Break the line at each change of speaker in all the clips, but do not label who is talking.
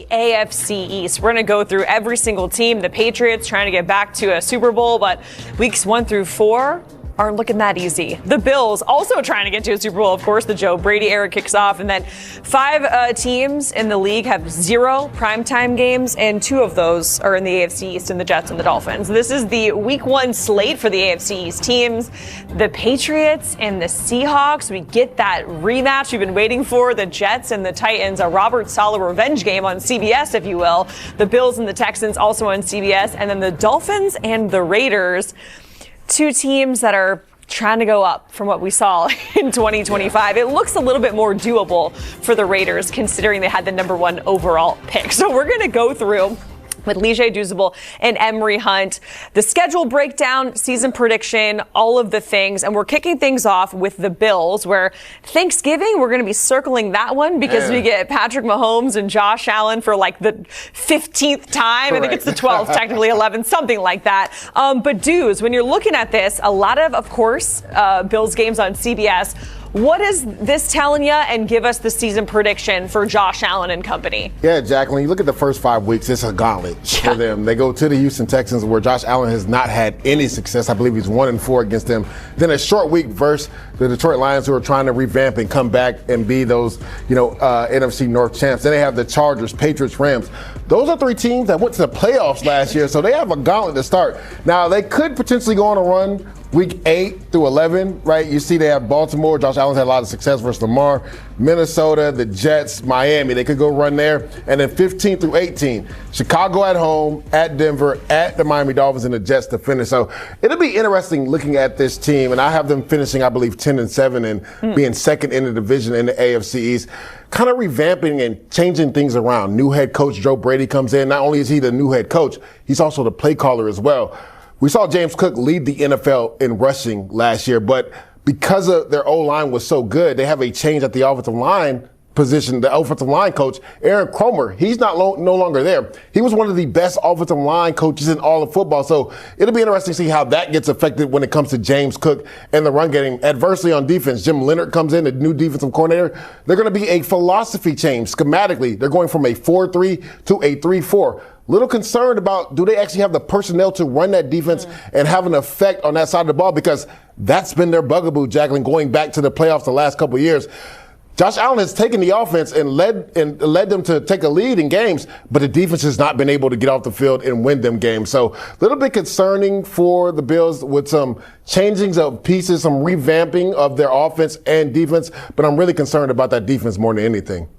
the AFC East. We're going to go through every single team. The Patriots trying to get back to a Super Bowl, but weeks 1 through 4 aren't looking that easy. The Bills also trying to get to a Super Bowl, of course. The Joe Brady era kicks off, and then 5 teams in the league have 0 primetime games, and 2 of those are in the AFC East, and the Jets and the Dolphins. This is the Week 1 slate for the AFC East teams. The Patriots and the Seahawks. We get that rematch we've been waiting for. The Jets and the Titans, a Robert Saleh revenge game on CBS, if you will. The Bills and the Texans also on CBS, and then the Dolphins and the Raiders. 2 teams that are trying to go up from what we saw in 2025. It looks a little bit more doable for the Raiders, considering they had the number 1 overall pick. So we're going to go through with Lige Douzable and Emery Hunt, the schedule breakdown, season prediction, all of the things. And we're kicking things off with the Bills, where Thanksgiving, we're going to be circling that one because we get Patrick Mahomes and Josh Allen for like the 15th time. Correct. I think it's the 12th, technically 11th, something like that. But Dooz, when you're looking at this, a lot of course, Bills games on CBS. What is this telling you? And give us the season prediction for Josh Allen and company.
Yeah, Jacqueline, you look at the first 5 weeks, it's a gauntlet for them. They go to the Houston Texans, where Josh Allen has not had any success. I believe he's 1-4 against them. Then a short week versus the Detroit Lions, who are trying to revamp and come back and be those, NFC North champs. Then they have the Chargers, Patriots, Rams. Those are 3 teams that went to the playoffs last year, so they have a gauntlet to start. Now, they could potentially go on a run week 8 through 11, right? You see they have Baltimore. Josh Allen's had a lot of success versus Lamar. Minnesota, the Jets, Miami. They could go run there. And then 15 through 18, Chicago at home, at Denver, at the Miami Dolphins, and the Jets to finish. So it'll be interesting looking at this team. And I have them finishing, I believe, 10-7 and being second in the division in the AFC East. Kind of revamping and changing things around. New head coach Joe Brady comes in. Not only is he the new head coach, he's also the play caller as well. We saw James Cook lead the NFL in rushing last year, but because of their O-line was so good, they have a change at the offensive line position. The offensive line coach, Aaron Cromer, he's no longer there. He was one of the best offensive line coaches in all of football. So it'll be interesting to see how that gets affected when it comes to James Cook and the run game. Adversely on defense, Jim Leonard comes in, the new defensive coordinator. They're going to be a philosophy change. Schematically, they're going from a 4-3 to a 3-4. Little concerned about, do they actually have the personnel to run that defense and have an effect on that side of the ball? Because that's been their bugaboo, Jacqueline, going back to the playoffs the last couple of years. Josh Allen has taken the offense and led them to take a lead in games, but the defense has not been able to get off the field and win them games. So a little bit concerning for the Bills with some changings of pieces, some revamping of their offense and defense, but I'm really concerned about that defense more than anything.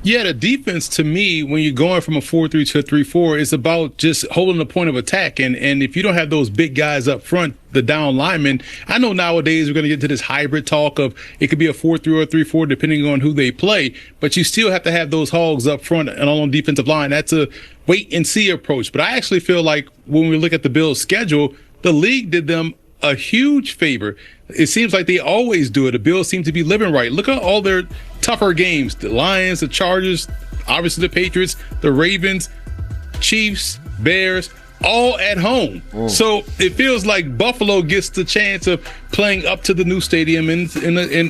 Yeah, the defense, to me, when you're going from a 4-3 to a 3-4, is about just holding the point of attack. And if you don't have those big guys up front, the down linemen, I know nowadays we're going to get to this hybrid talk of it could be a 4-3 or a 3-4 depending on who they play, but you still have to have those hogs up front and on the defensive line. That's a wait and see approach. But I actually feel like when we look at the Bills' schedule, the league did them a huge favor. It seems like they always do it. The Bills seem to be living right. Look at all their tougher games. The Lions, the Chargers, obviously the Patriots, the Ravens, Chiefs, Bears, all at home. So it feels like Buffalo gets the chance of playing up to the new stadium in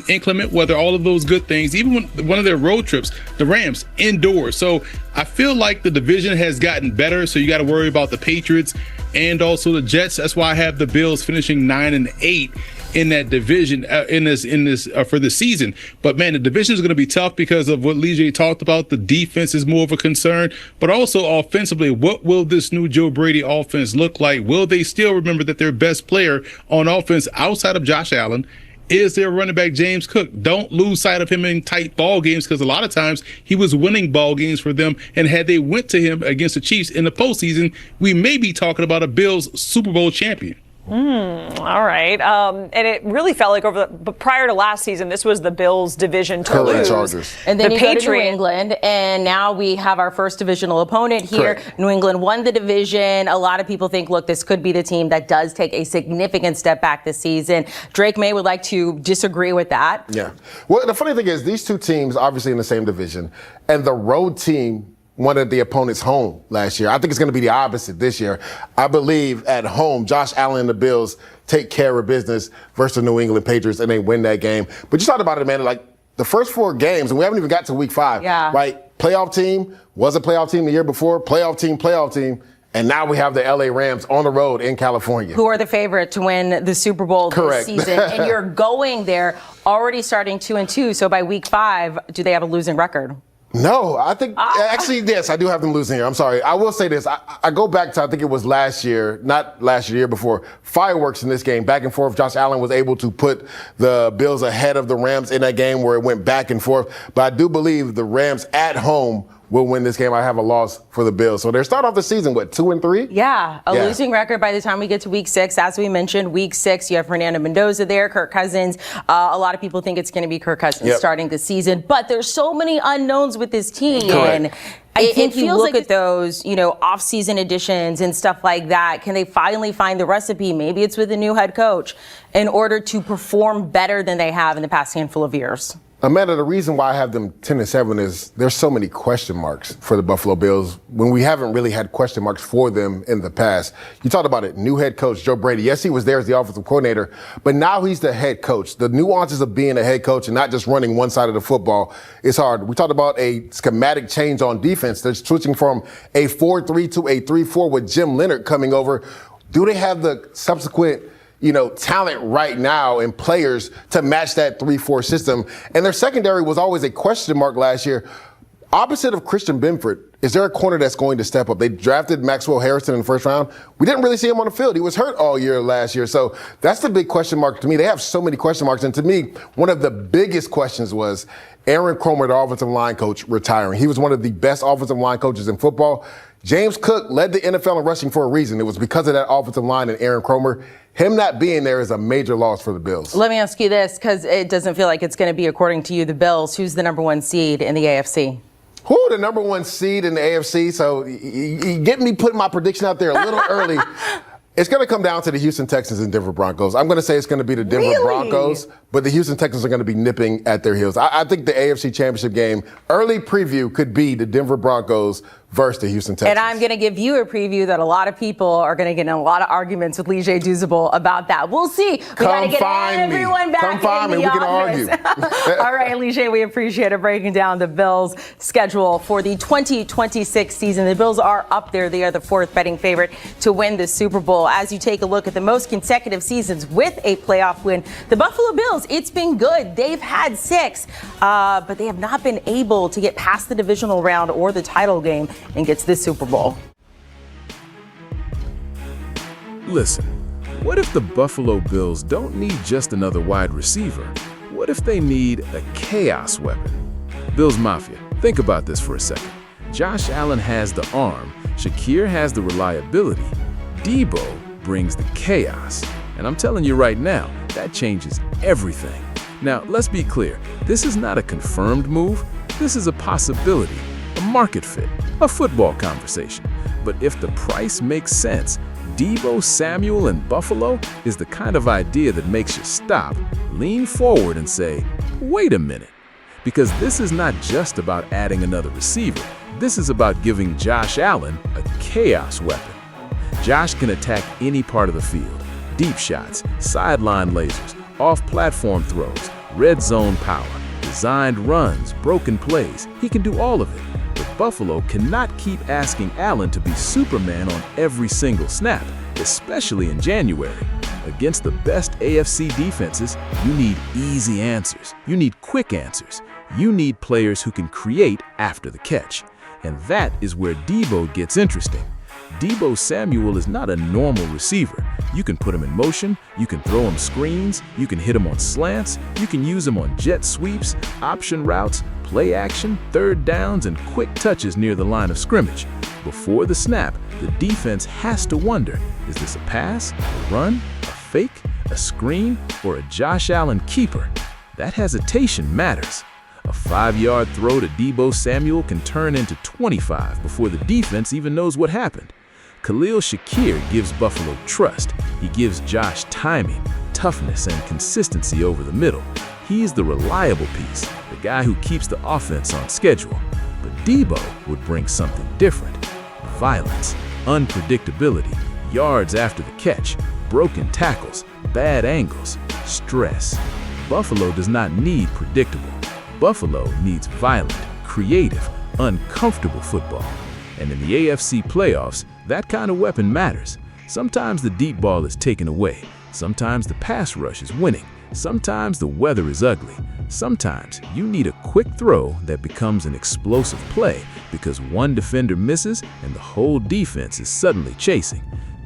inclement weather, all of those good things. Even when one of their road trips, the Rams, indoors. So I feel like the division has gotten better. So you got to worry about the Patriots and also the Jets. That's why I have the Bills finishing 9-8 in that division in this for the season. But man, the division is going to be tough because of what Lige talked about. The defense is more of a concern, but also offensively, what will this new Joe Brady offense look like? Will they still remember that their best player on offense outside of Josh Allen is their running back James Cook? Don't lose sight of him in tight ball games, because a lot of times he was winning ball games for them. And had they went to him against the Chiefs in the postseason, we may be talking about a Bills Super Bowl champion.
All right. And it really felt like but prior to last season, this was the Bills' division to lose.
Chargers.
And then you go to New England, and now we have our first divisional opponent here. Correct. New England won the division. A lot of people think, look, this could be the team that does take a significant step back this season. Drake May would like to disagree with that.
Yeah. Well, the funny thing is, these two teams obviously in the same division, and the road team wanted the opponent's home last year. I think it's going to be the opposite this year. I believe at home, Josh Allen and the Bills take care of business versus the New England Patriots, and they win that game. But you talked about it, man, like the first 4 games, and we haven't even got to week 5, right? Playoff team, was a playoff team the year before, playoff team. And now we have the LA Rams on the road in California.
Who are the favorite to win the Super Bowl
Correct.
this season. And you're going there already starting 2-2. So by week 5, do they have a losing record?
No, I think, actually, yes, I do have them losing here. I'm sorry. I will say this. I go back to, I think it was last year, not last year, the year before, fireworks in this game, back and forth. Josh Allen was able to put the Bills ahead of the Rams in that game where it went back and forth. But I do believe the Rams at home will win this game. I have a loss for the Bills. So they're starting off the season, 2-3?
Yeah, losing record by the time we get to week 6. As we mentioned, week 6, you have Fernando Mendoza there, Kirk Cousins. A lot of people think it's going to be Kirk Cousins starting the season, but there's so many unknowns with this team.
Correct.
And I think you look at those, off-season additions and stuff like that. Can they finally find the recipe? Maybe it's with a new head coach in order to perform better than they have in the past handful of years.
Amanda, the reason why I have them 10-7 is there's so many question marks for the Buffalo Bills when we haven't really had question marks for them in the past. You talked about it, new head coach Joe Brady. Yes, he was there as the offensive coordinator, but now he's the head coach. The nuances of being a head coach and not just running one side of the football is hard. We talked about a schematic change on defense. They're switching from a 4-3 to a 3-4 with Jim Leonard coming over. Do they have the subsequent talent right now and players to match that 3-4 system? And their secondary was always a question mark last year. Opposite of Christian Benford, is there a corner that's going to step up? They drafted Maxwell Harrison in the first round. We didn't really see him on the field. He was hurt all year last year. So that's the big question mark to me. They have so many question marks. And to me, one of the biggest questions was Aaron Kromer, the offensive line coach, retiring. He was one of the best offensive line coaches in football. James Cook led the NFL in rushing for a reason. It was because of that offensive line and Aaron Kromer. Him not being there is a major loss for the Bills.
Let me ask you this, because it doesn't feel like it's going to be, according to you, the Bills. Who's the number 1 seed in the AFC?
Who, the number 1 seed in the AFC? So you get me putting my prediction out there a little early. It's going to come down to the Houston Texans and Denver Broncos. I'm going to say it's going to be the Denver Broncos, but the Houston Texans are going to be nipping at their heels. I think the AFC Championship game, early preview, could be the Denver Broncos versus the Houston Texans.
And I'm going to give you a preview that a lot of people are going to get in a lot of arguments with Lige Douzable about that. We'll see. We got to get everyone back
Come find me. We can argue.
All right, Lige, we appreciate it breaking down the Bills' schedule for the 2026 season. The Bills are up there. They are the 4th betting favorite to win the Super Bowl. As you take a look at the most consecutive seasons with a playoff win, the Buffalo Bills, it's been good. They've had 6, but they have not been able to get past the divisional round or the title game and get to the Super Bowl.
Listen, what if the Buffalo Bills don't need just another wide receiver? What if they need a chaos weapon? Bills Mafia, think about this for a second. Josh Allen has the arm, Shakir has the reliability, Deebo brings the chaos. And I'm telling you right now, that changes everything. Now, let's be clear, this is not a confirmed move, this is a possibility. A market fit, a football conversation. But if the price makes sense, Deebo Samuel in Buffalo is the kind of idea that makes you stop, lean forward and say, wait a minute. Because this is not just about adding another receiver. This is about giving Josh Allen a chaos weapon. Josh can attack any part of the field. Deep shots, sideline lasers, off-platform throws, red zone power, designed runs, broken plays. He can do all of it. But Buffalo cannot keep asking Allen to be Superman on every single snap, especially in January. Against the best AFC defenses, you need easy answers. You need quick answers. You need players who can create after the catch. And that is where Deebo gets interesting. Deebo Samuel is not a normal receiver. You can put him in motion, you can throw him screens, you can hit him on slants, you can use him on jet sweeps, option routes, play action, third downs, and quick touches near the line of scrimmage. Before the snap, the defense has to wonder, is this a pass, a run, a fake, a screen, or a Josh Allen keeper? That hesitation matters. A 5-yard throw to Deebo Samuel can turn into 25 before the defense even knows what happened. Khalil Shakir gives Buffalo trust. He gives Josh timing, toughness, and consistency over the middle. He's the reliable piece, the guy who keeps the offense on schedule. But Deebo would bring something different. Violence, unpredictability, yards after the catch, broken tackles, bad angles, stress. Buffalo does not need predictable. Buffalo needs violent, creative, uncomfortable football. And in the AFC playoffs, that kind of weapon matters. Sometimes the deep ball is taken away. Sometimes the pass rush is winning. Sometimes the weather is ugly. Sometimes you need a quick throw that becomes an explosive play because one defender misses and the whole defense is suddenly chasing.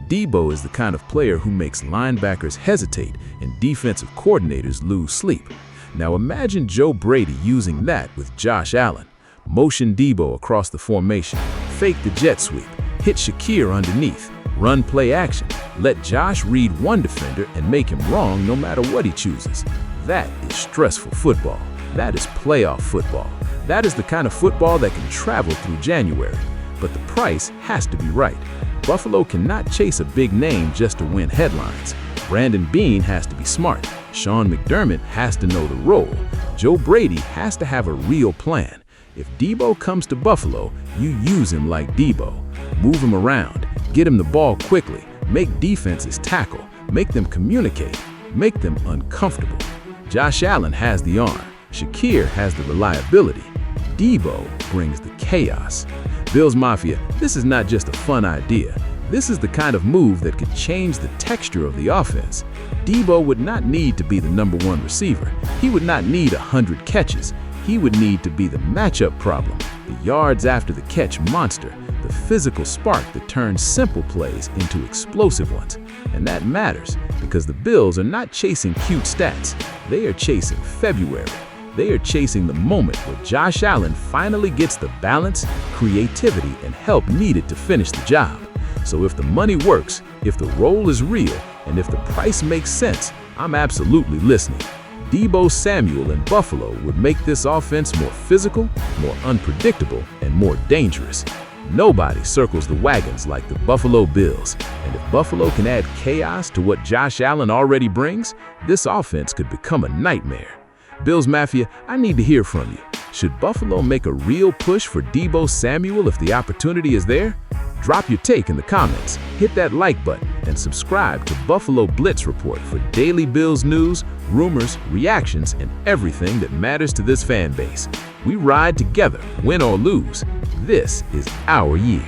Deebo is the kind of player who makes linebackers hesitate and defensive coordinators lose sleep. Now imagine Joe Brady using that with Josh Allen. Motion Deebo across the formation, fake the jet sweep, hit Shakir underneath, run play action, let Josh read one defender and make him wrong no matter what he chooses. That is stressful football. That is playoff football. That is the kind of football that can travel through January. But the price has to be right. Buffalo cannot chase a big name just to win headlines. Brandon Beane has to be smart. Sean McDermott has to know the role. Joe Brady has to have a real plan. If Deebo comes to Buffalo, you use him like Deebo. Move him around, get him the ball quickly, make defenses tackle, make them communicate, make them uncomfortable. Josh Allen has the arm, Shakir has the reliability, Deebo brings the chaos. Bills Mafia, this is not just a fun idea. This is the kind of move that could change the texture of the offense. Deebo would not need to be the #1 receiver. He would not need 100 catches. He would need to be the matchup problem, the yards after the catch monster, the physical spark that turns simple plays into explosive ones. And that matters because the Bills are not chasing cute stats. They are chasing February. They are chasing the moment where Josh Allen finally gets the balance, creativity, and help needed to finish the job. So if the money works, if the role is real, and if the price makes sense, I'm absolutely listening. Deebo Samuel in Buffalo would make this offense more physical, more unpredictable, and more dangerous. Nobody circles the wagons like the Buffalo Bills, and if Buffalo can add chaos to what Josh Allen already brings, this offense could become a nightmare. Bills Mafia, I need to hear from you. Should Buffalo make a real push for Deebo Samuel if the opportunity is there? Drop your take in the comments, hit that like button, and subscribe to Buffalo Blitz Report for daily Bills news, rumors, reactions, and everything that matters to this fan base. We ride together, win or lose. This is our year.